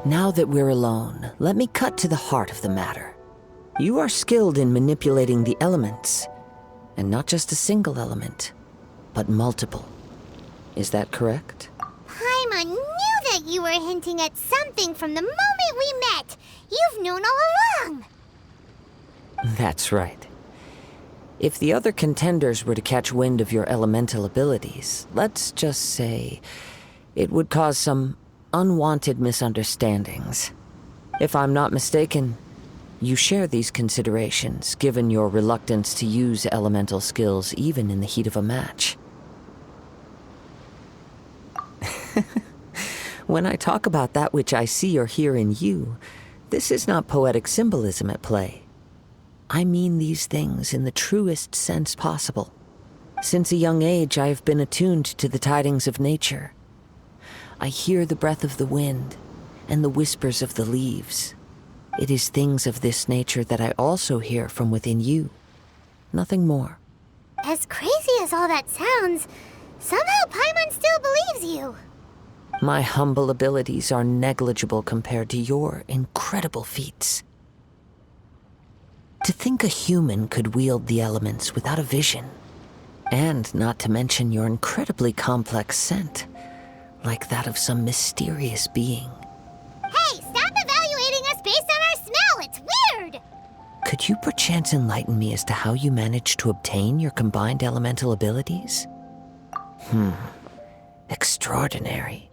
Now that we're alone, let me cut to the heart of the matter. You are skilled in manipulating the elements, and not just a single element, but multiple. Is that correct? Paimon knew that you were hinting at something from the moment we met. You've known all along. That's right. If the other contenders were to catch wind of your elemental abilities, let's just say it would cause some unwanted misunderstandings. If I'm not mistaken, you share these considerations, given your reluctance to use elemental skills even in the heat of a match. When I talk about that which I see or hear in you, this is not poetic symbolism at play. I mean these things in the truest sense possible. Since a young age, I have been attuned to the tidings of nature. I hear the breath of the wind and the whispers of the leaves. It is things of this nature that I also hear from within you. Nothing more. As crazy as all that sounds, somehow Paimon still believes you. My humble abilities are negligible compared to your incredible feats. To think a human could wield the elements without a vision, and not to mention your incredibly complex scent, like that of some mysterious being. Hey, stop evaluating us based on our smell! It's weird! Could you perchance enlighten me as to how you managed to obtain your combined elemental abilities? Extraordinary.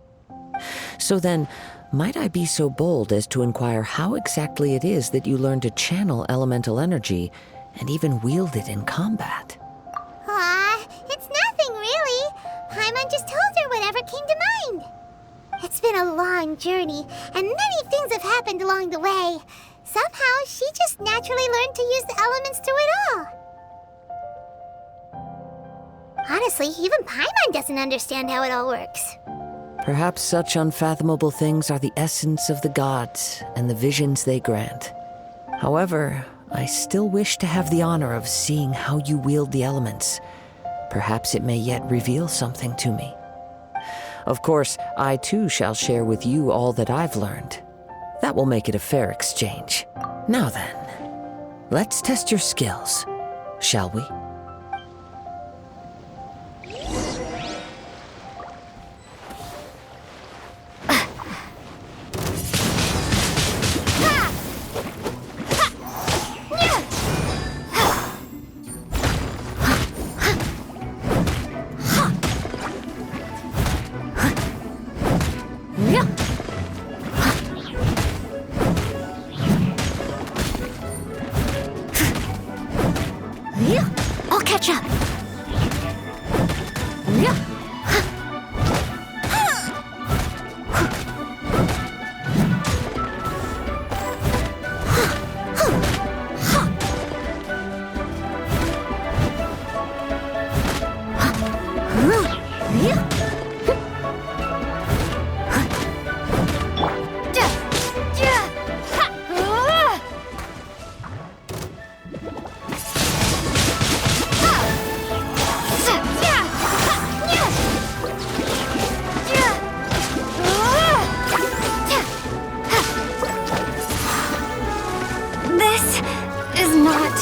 So then, might I be so bold as to inquire how exactly it is that you learned to channel elemental energy and even wield it in combat? It's nothing really. Paimon just told her whatever came to mind. It's been a long journey, and many things have happened along the way. Somehow, she just naturally learned to use the elements through it all. Honestly, even Paimon doesn't understand how it all works. Perhaps such unfathomable things are the essence of the gods and the visions they grant. However, I still wish to have the honor of seeing how you wield the elements. Perhaps it may yet reveal something to me. Of course, I too shall share with you all that I've learned. That will make it a fair exchange. Now then, let's test your skills, shall we? I'll catch up. This is not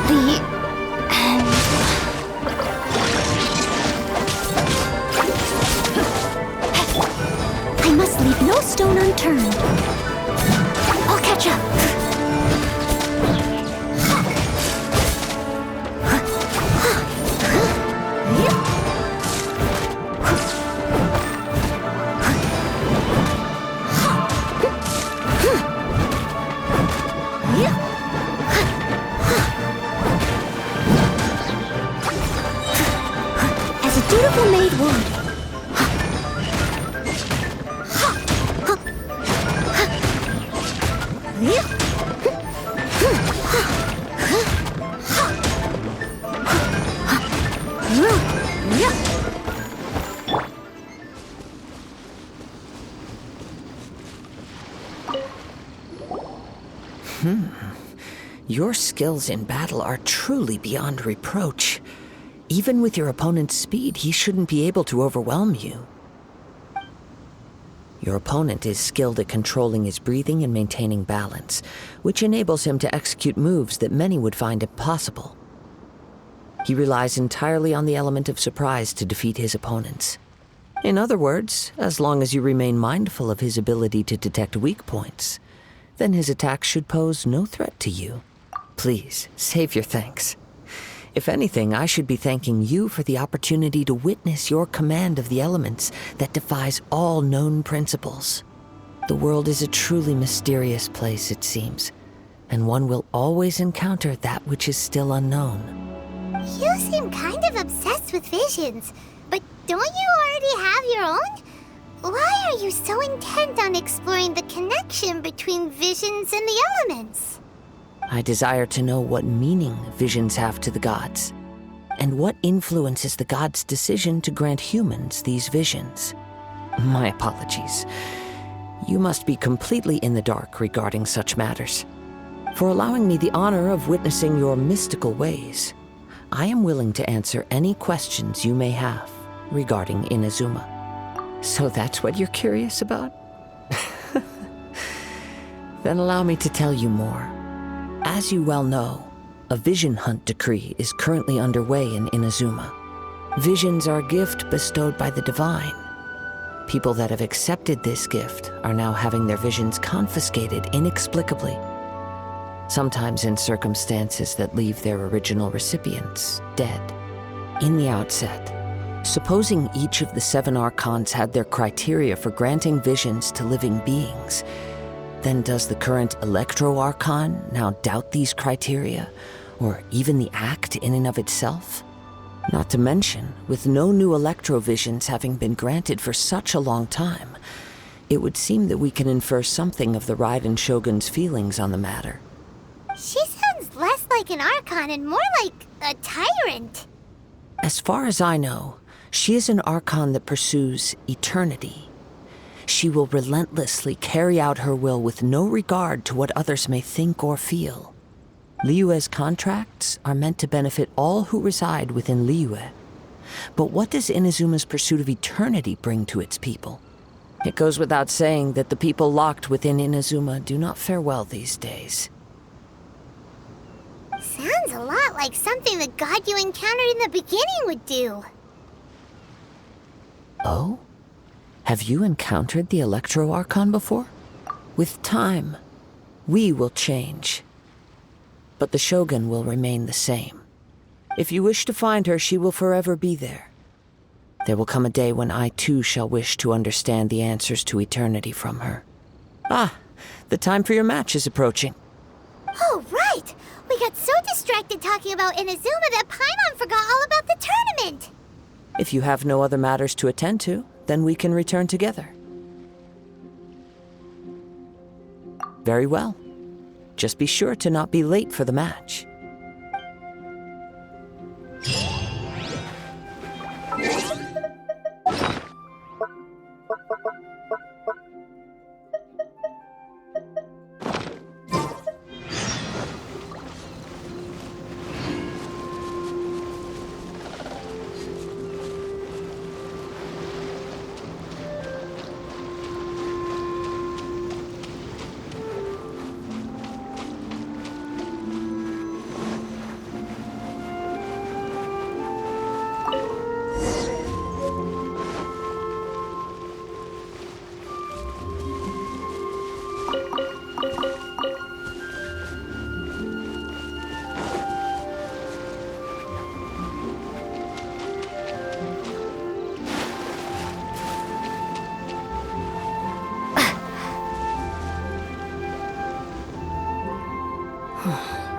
the end. I must leave no stone unturned. I'll catch up. As a dutiful maid would. Your skills in battle are truly beyond reproach. Even with your opponent's speed, he shouldn't be able to overwhelm you. Your opponent is skilled at controlling his breathing and maintaining balance, which enables him to execute moves that many would find impossible. He relies entirely on the element of surprise to defeat his opponents. In other words, as long as you remain mindful of his ability to detect weak points, then his attacks should pose no threat to you. Please, save your thanks. If anything, I should be thanking you for the opportunity to witness your command of the elements that defies all known principles. The world is a truly mysterious place, it seems, and one will always encounter that which is still unknown. You seem kind of obsessed with visions, but don't you already have your own? Why are you so intent on exploring the connection between visions and the elements? I desire to know what meaning visions have to the gods, and what influences the gods' decision to grant humans these visions. My apologies. You must be completely in the dark regarding such matters. For allowing me the honor of witnessing your mystical ways, I am willing to answer any questions you may have regarding Inazuma. So that's what you're curious about? Then allow me to tell you more. As you well know, a vision hunt decree is currently underway in Inazuma. Visions are a gift bestowed by the divine. People that have accepted this gift are now having their visions confiscated inexplicably, sometimes in circumstances that leave their original recipients dead. In the outset, supposing each of the 7 archons had their criteria for granting visions to living beings, then does the current Electro-Archon now doubt these criteria, or even the act in and of itself? Not to mention, with no new Electro-Visions having been granted for such a long time, it would seem that we can infer something of the Raiden Shogun's feelings on the matter. She sounds less like an Archon and more like a tyrant. As far as I know, she is an Archon that pursues eternity. She will relentlessly carry out her will with no regard to what others may think or feel. Liyue's contracts are meant to benefit all who reside within Liyue. But what does Inazuma's pursuit of eternity bring to its people? It goes without saying that the people locked within Inazuma do not fare well these days. Sounds a lot like something the god you encountered in the beginning would do. Oh? Have you encountered the Electro-Archon before? With time, we will change. But the Shogun will remain the same. If you wish to find her, she will forever be there. There will come a day when I too shall wish to understand the answers to eternity from her. Ah, the time for your match is approaching. Oh, right! We got so distracted talking about Inazuma that Paimon forgot all about the tournament! If you have no other matters to attend to, then we can return together. Very well. Just be sure to not be late for the match.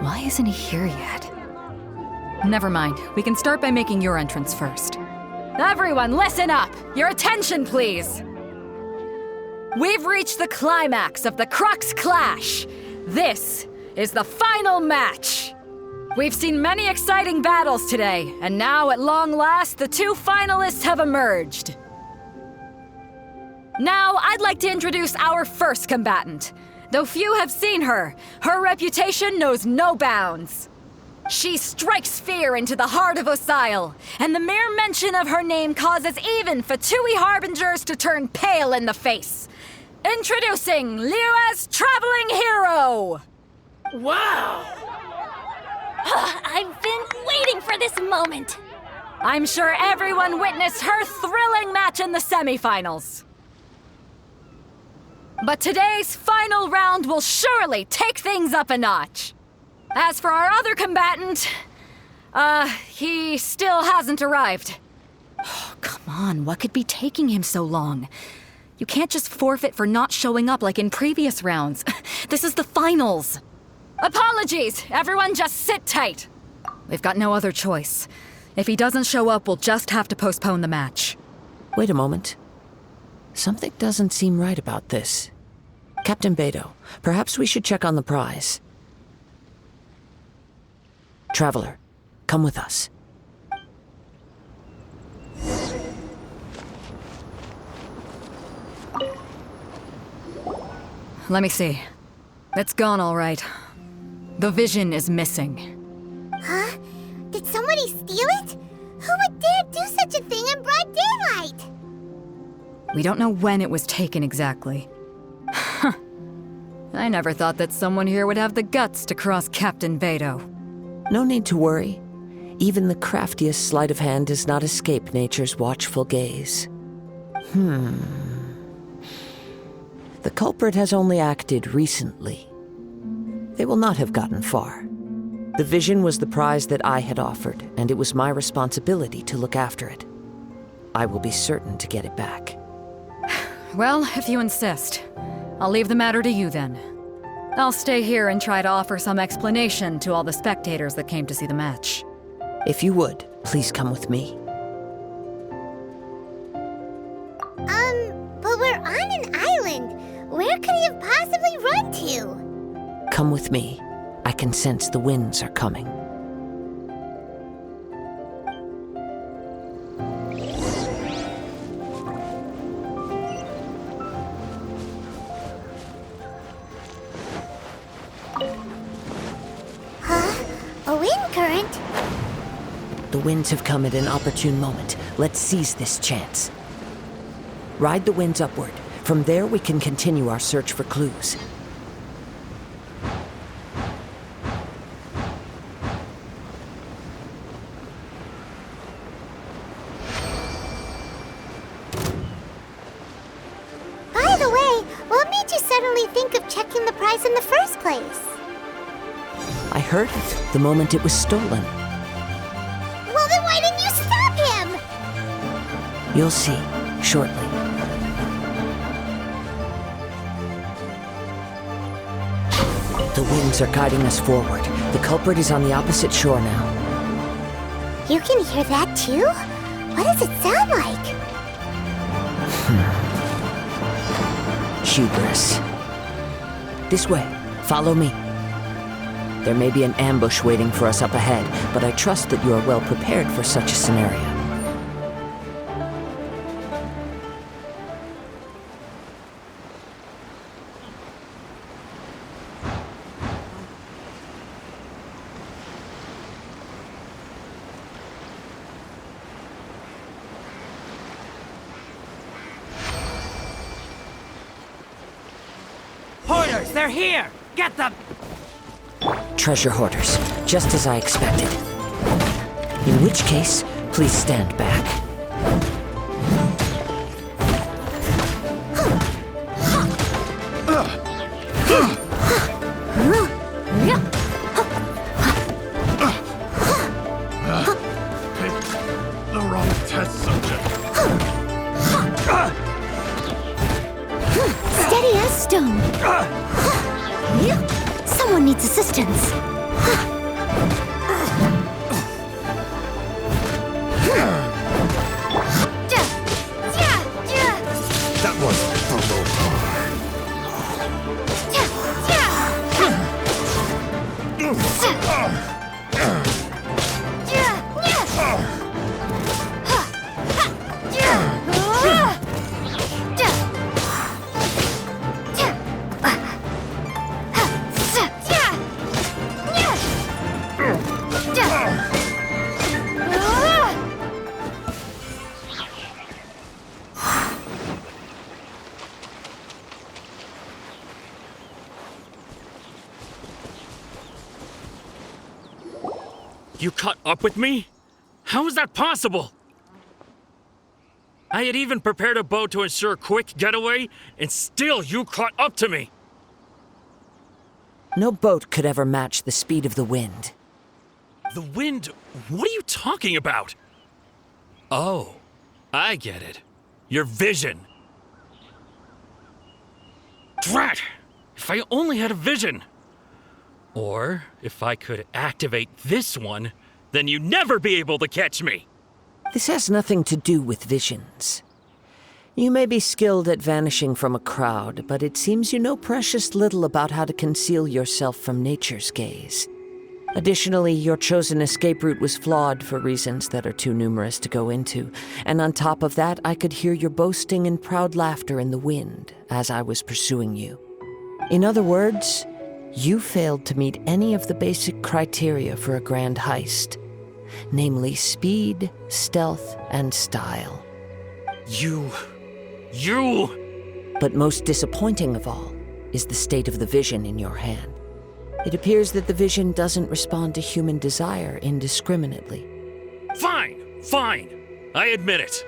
Why isn't he here yet? Never mind. We can start by making your entrance first. Everyone, listen up! Your attention, please! We've reached the climax of the Crux Clash! This is the final match! We've seen many exciting battles today, and now, at long last, the 2 finalists have emerged. Now, I'd like to introduce our first combatant. Though few have seen her, her reputation knows no bounds. She strikes fear into the heart of Osile, and the mere mention of her name causes even Fatui harbingers to turn pale in the face. Introducing Liyue's traveling hero! Wow! I've been waiting for this moment. I'm sure everyone witnessed her thrilling match in the semifinals. But today's final round will surely take things up a notch. As for our other combatant, he still hasn't arrived. Oh, come on, what could be taking him so long? You can't just forfeit for not showing up like in previous rounds. This is the finals. Apologies, everyone just sit tight. We've got no other choice. If he doesn't show up, we'll just have to postpone the match. Wait a moment. Something doesn't seem right about this. Captain Beidou, perhaps we should check on the prize. Traveler, come with us. Let me see. It's gone all right. The vision is missing. Huh? Did somebody steal it? Who would dare do such a thing in broad daylight? We don't know when it was taken exactly. I never thought that someone here would have the guts to cross Captain Beidou. No need to worry. Even the craftiest sleight of hand does not escape nature's watchful gaze. The culprit has only acted recently. They will not have gotten far. The vision was the prize that I had offered, and it was my responsibility to look after it. I will be certain to get it back. Well, if you insist, I'll leave the matter to you then. I'll stay here and try to offer some explanation to all the spectators that came to see the match. If you would, please come with me. But we're on an island. Where could he have possibly run to? Come with me. I can sense the winds are coming. A wind current? The winds have come at an opportune moment. Let's seize this chance. Ride the winds upward. From there, we can continue our search for clues. By the way, what made you suddenly think of checking the prize in the first place? I heard it the moment it was stolen. Well, then why didn't you stop him? You'll see, shortly. The winds are guiding us forward. The culprit is on the opposite shore now. You can hear that too? What does it sound like? Hubris. This way. Follow me. There may be an ambush waiting for us up ahead, but I trust that you are well prepared for such a scenario. Hoarders, they're here! Get them! Treasure hoarders, just as I expected. In which case, please stand back. Picked the wrong test subject. Steady as stone. Someone needs assistance. You caught up with me? How is that possible? I had even prepared a boat to ensure a quick getaway, and still you caught up to me! No boat could ever match the speed of the wind. The wind? What are you talking about? Oh, I get it. Your vision. Drat! If I only had a vision! Or, if I could activate this one, then you'd never be able to catch me! This has nothing to do with visions. You may be skilled at vanishing from a crowd, but it seems you know precious little about how to conceal yourself from nature's gaze. Additionally, your chosen escape route was flawed for reasons that are too numerous to go into, and on top of that, I could hear your boasting and proud laughter in the wind as I was pursuing you. In other words, you failed to meet any of the basic criteria for a grand heist, namely speed, stealth, and style. You... But most disappointing of all is the state of the vision in your hand. It appears that the vision doesn't respond to human desire indiscriminately. Fine! I admit it.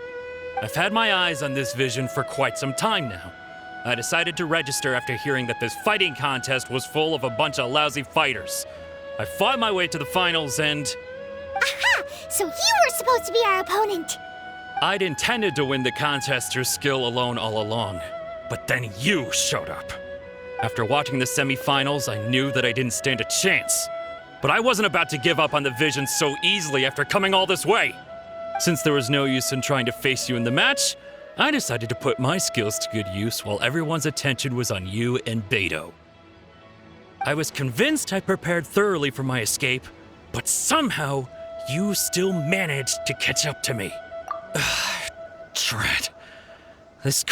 I've had my eyes on this vision for quite some time now. I decided to register after hearing that this fighting contest was full of a bunch of lousy fighters. I fought my way to the finals and... Aha! So you were supposed to be our opponent! I'd intended to win the contest through skill alone all along, but then you showed up. After watching the semifinals, I knew that I didn't stand a chance. But I wasn't about to give up on the vision so easily after coming all this way. Since there was no use in trying to face you in the match, I decided to put my skills to good use while everyone's attention was on you and Beto. I was convinced I prepared thoroughly for my escape, but somehow you still managed to catch up to me. Drat. This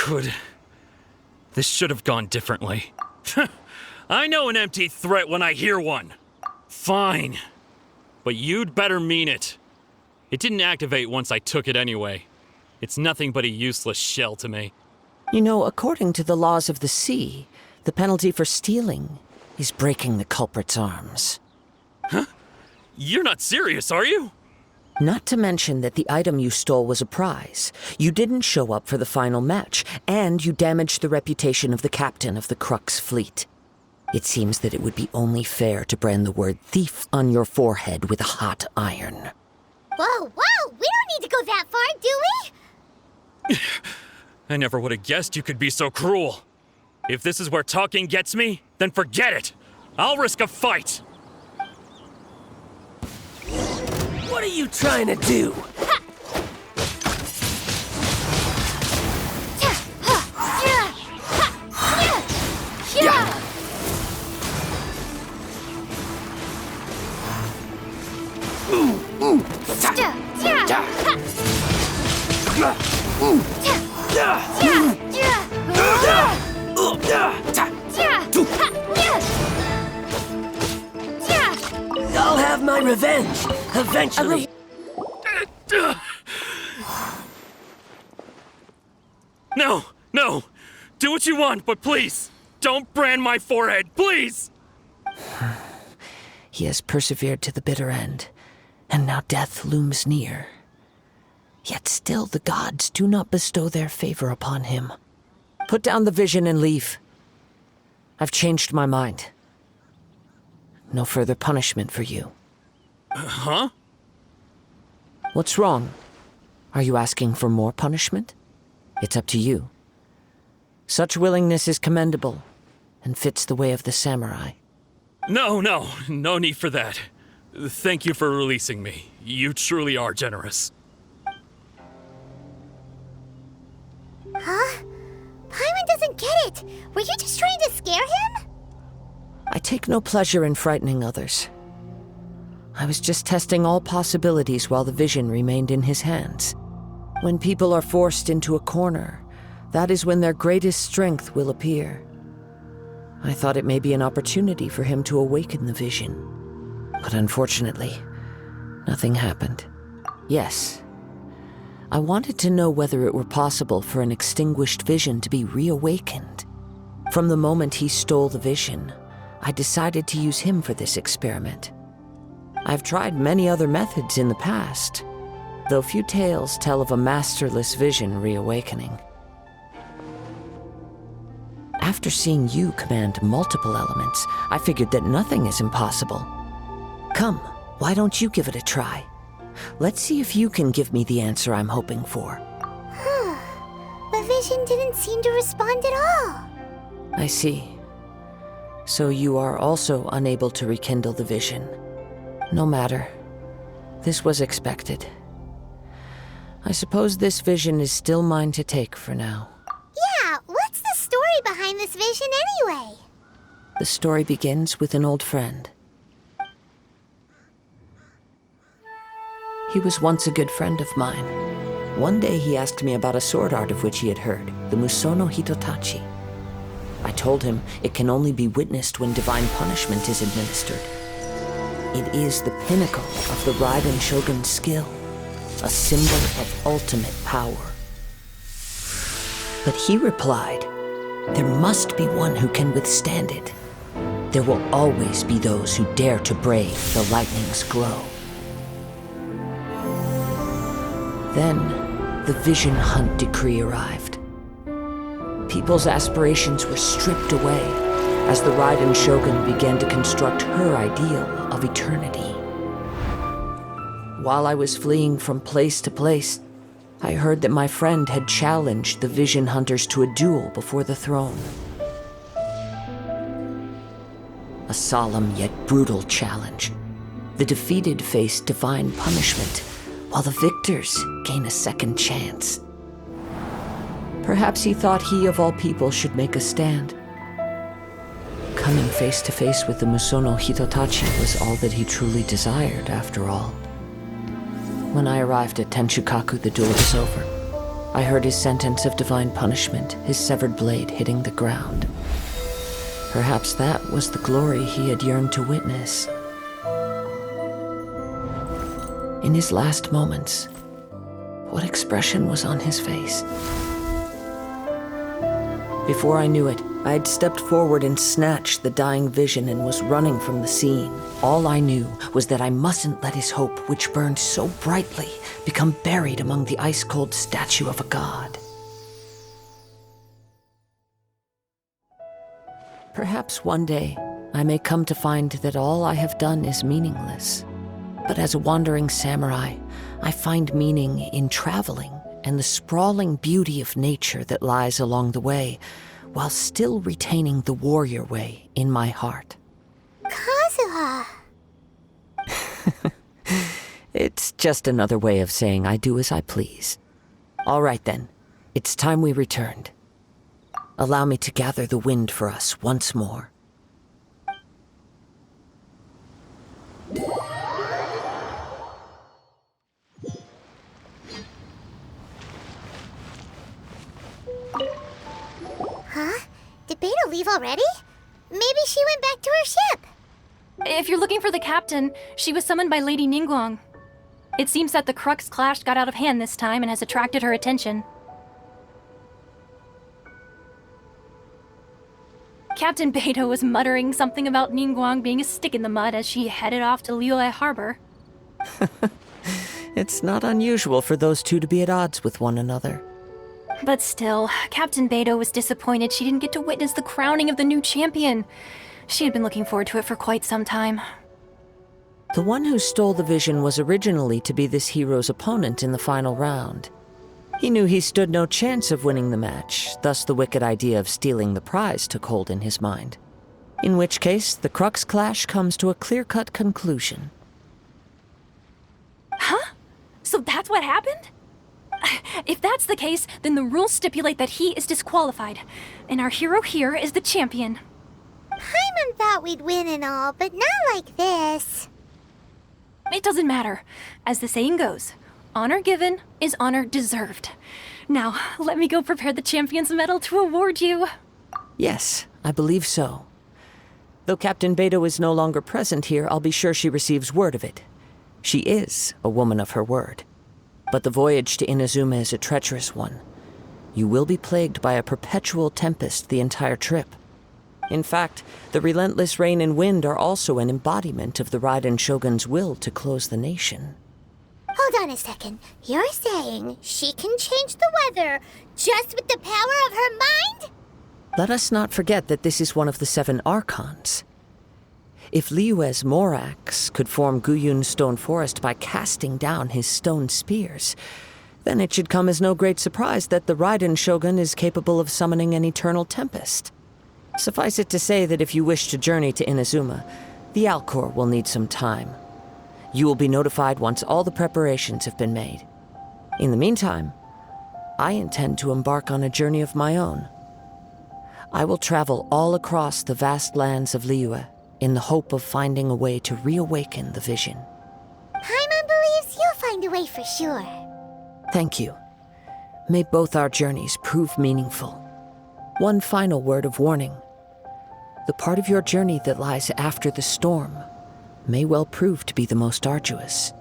should have gone differently. I know an empty threat when I hear one. Fine. But you'd better mean it. It didn't activate once I took it anyway. It's nothing but a useless shell to me. You know, according to the laws of the sea, the penalty for stealing is breaking the culprit's arms. Huh? You're not serious, are you? Not to mention that the item you stole was a prize. You didn't show up for the final match, and you damaged the reputation of the captain of the Crux fleet. It seems that it would be only fair to brand the word thief on your forehead with a hot iron. Whoa! We don't need to go that far, do we? I never would have guessed you could be so cruel. If this is where talking gets me, then forget it. I'll risk a fight. What are you trying to do? I'll have my revenge, eventually. No. Do what you want, but please, don't brand my forehead, please! He has persevered to the bitter end, and now death looms near. Yet still the gods do not bestow their favor upon him. Put down the vision and leave. I've changed my mind. No further punishment for you. Huh? What's wrong? Are you asking for more punishment? It's up to you. Such willingness is commendable, and fits the way of the samurai. No need for that. Thank you for releasing me. You truly are generous. Huh? Paimon doesn't get it. Were you just trying to scare him? I take no pleasure in frightening others. I was just testing all possibilities while the vision remained in his hands. When people are forced into a corner, that is when their greatest strength will appear. I thought it may be an opportunity for him to awaken the vision. But unfortunately, nothing happened. Yes, I wanted to know whether it were possible for an extinguished vision to be reawakened. From the moment he stole the vision, I decided to use him for this experiment. I've tried many other methods in the past, though few tales tell of a masterless vision reawakening. After seeing you command multiple elements, I figured that nothing is impossible. Come, why don't you give it a try? Let's see if you can give me the answer I'm hoping for. The vision didn't seem to respond at all. I see. So you are also unable to rekindle the vision. No matter. This was expected. I suppose this vision is still mine to take for now. Yeah, what's the story behind this vision anyway? The story begins with an old friend. He was once a good friend of mine. One day he asked me about a sword art of which he had heard, the Musono Hitotachi. I told him it can only be witnessed when divine punishment is administered. It is the pinnacle of the Raiden Shogun's skill, a symbol of ultimate power. But he replied, there must be one who can withstand it. There will always be those who dare to brave the lightning's glow. Then, the Vision Hunt decree arrived. People's aspirations were stripped away as the Raiden Shogun began to construct her ideal of eternity. While I was fleeing from place to place, I heard that my friend had challenged the Vision Hunters to a duel before the throne. A solemn yet brutal challenge. The defeated face divine punishment, while the victors gain a second chance. Perhaps he thought he of all people should make a stand. Coming face to face with the Musono Hitotachi was all that he truly desired, after all. When I arrived at Tenshukaku, the duel was over. I heard his sentence of divine punishment, his severed blade hitting the ground. Perhaps that was the glory he had yearned to witness. In his last moments, what expression was on his face? Before I knew it, I had stepped forward and snatched the dying vision and was running from the scene. All I knew was that I mustn't let his hope, which burned so brightly, become buried among the ice-cold statue of a god. Perhaps one day, I may come to find that all I have done is meaningless. But as a wandering samurai, I find meaning in traveling and the sprawling beauty of nature that lies along the way, while still retaining the warrior way in my heart. Kazuha! It's just another way of saying I do as I please. All right then, it's time we returned. Allow me to gather the wind for us once more. Huh? Did Beta leave already? Maybe she went back to her ship. If you're looking for the captain, she was summoned by Lady Ningguang. It seems that the Crux clash got out of hand this time and has attracted her attention. Captain Beidou was muttering something about Ningguang being a stick in the mud as she headed off to Liyue Harbor. It's not unusual for those two to be at odds with one another. But still, Captain Beidou was disappointed she didn't get to witness the crowning of the new champion. She had been looking forward to it for quite some time. The one who stole the vision was originally to be this hero's opponent in the final round. He knew he stood no chance of winning the match, thus the wicked idea of stealing the prize took hold in his mind. In which case, the Crux clash comes to a clear-cut conclusion. Huh? So that's what happened? If that's the case, then the rules stipulate that he is disqualified, and our hero here is the champion. Paimon thought we'd win and all, but not like this. It doesn't matter. As the saying goes, honor given is honor deserved. Now, let me go prepare the champion's medal to award you. Yes, I believe so. Though Captain Beidou is no longer present here, I'll be sure she receives word of it. She is a woman of her word. But the voyage to Inazuma is a treacherous one. You will be plagued by a perpetual tempest the entire trip. In fact, the relentless rain and wind are also an embodiment of the Raiden Shogun's will to close the nation. Hold on a second. You're saying she can change the weather just with the power of her mind? Let us not forget that this is one of the 7 Archons. If Liyue's Morax could form Guyun's stone forest by casting down his stone spears, then it should come as no great surprise that the Raiden Shogun is capable of summoning an eternal tempest. Suffice it to say that if you wish to journey to Inazuma, the Alcor will need some time. You will be notified once all the preparations have been made. In the meantime, I intend to embark on a journey of my own. I will travel all across the vast lands of Liyue in the hope of finding a way to reawaken the vision. Paimon believes you'll find a way for sure. Thank you. May both our journeys prove meaningful. One final word of warning. The part of your journey that lies after the storm may well prove to be the most arduous.